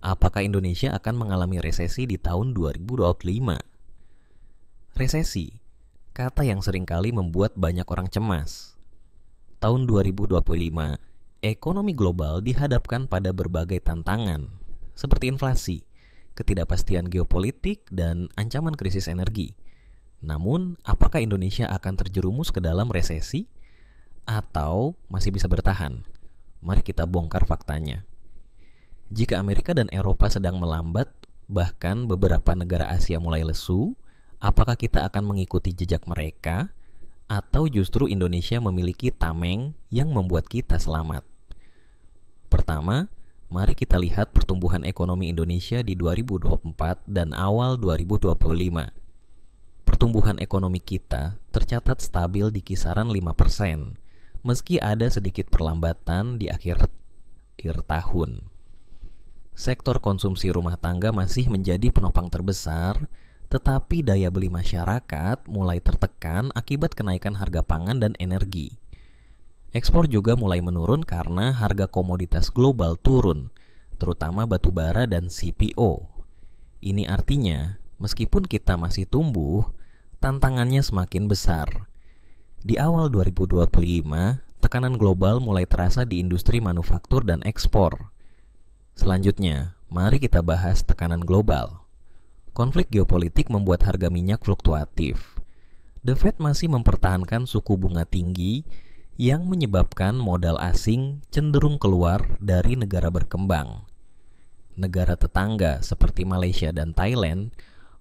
apakah Indonesia akan mengalami resesi di tahun 2025? Resesi, kata yang seringkali membuat banyak orang cemas. Tahun 2025, ekonomi global dihadapkan pada berbagai tantangan, seperti inflasi, ketidakpastian geopolitik, dan ancaman krisis energi. Namun, apakah Indonesia akan terjerumus ke dalam resesi atau masih bisa bertahan? Mari kita bongkar faktanya. Jika Amerika dan Eropa sedang melambat, bahkan beberapa negara Asia mulai lesu, apakah kita akan mengikuti jejak mereka atau justru Indonesia memiliki tameng yang membuat kita selamat? Pertama, mari kita lihat pertumbuhan ekonomi Indonesia di 2024 dan awal 2025. Pertumbuhan ekonomi kita tercatat stabil di kisaran 5%, meski ada sedikit perlambatan di akhir tahun. Sektor konsumsi rumah tangga masih menjadi penopang terbesar, tetapi daya beli masyarakat mulai tertekan akibat kenaikan harga pangan dan energi. Ekspor juga mulai menurun karena harga komoditas global turun, terutama batu bara dan CPO. Ini artinya, meskipun kita masih tumbuh, tantangannya semakin besar. Di awal 2025, tekanan global mulai terasa di industri manufaktur dan ekspor. Selanjutnya, mari kita bahas tekanan global. Konflik geopolitik membuat harga minyak fluktuatif. The Fed masih mempertahankan suku bunga tinggi yang menyebabkan modal asing cenderung keluar dari negara berkembang. Negara tetangga seperti Malaysia dan Thailand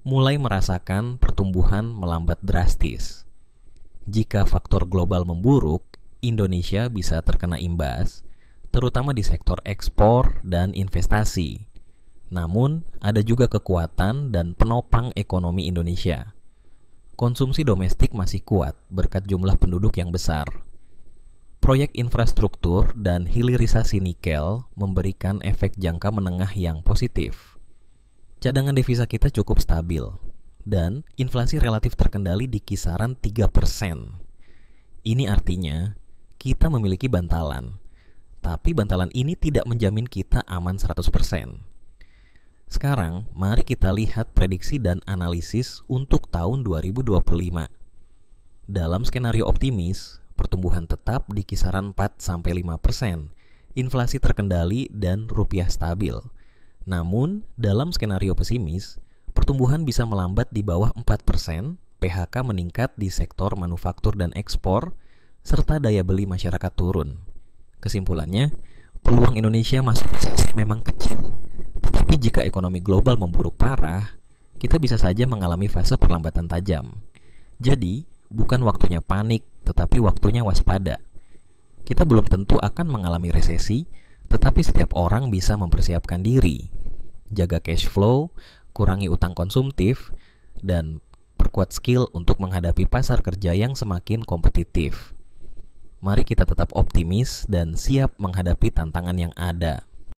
mulai merasakan pertumbuhan melambat drastis. Jika faktor global memburuk, Indonesia bisa terkena imbas, terutama di sektor ekspor dan investasi. Namun, ada juga kekuatan dan penopang ekonomi Indonesia. Konsumsi domestik masih kuat berkat jumlah penduduk yang besar. Proyek infrastruktur dan hilirisasi nikel memberikan efek jangka menengah yang positif. Cadangan devisa kita cukup stabil, dan inflasi relatif terkendali di kisaran 3%. Ini artinya, kita memiliki bantalan. Tapi bantalan ini tidak menjamin kita aman 100%. Sekarang, mari kita lihat prediksi dan analisis untuk tahun 2025. Dalam skenario optimis, pertumbuhan tetap di kisaran 4-5%, inflasi terkendali dan rupiah stabil. Namun, dalam skenario pesimis, pertumbuhan bisa melambat di bawah 4%, PHK meningkat di sektor manufaktur dan ekspor, serta daya beli masyarakat turun. Kesimpulannya, peluang Indonesia masuk resesi memang kecil. Tetapi jika ekonomi global memburuk parah, kita bisa saja mengalami fase perlambatan tajam. Jadi, bukan waktunya panik, tetapi waktunya waspada. Kita belum tentu akan mengalami resesi, tetapi setiap orang bisa mempersiapkan diri. Jaga cash flow, kurangi utang konsumtif, dan perkuat skill untuk menghadapi pasar kerja yang semakin kompetitif. Mari kita tetap optimis dan siap menghadapi tantangan yang ada.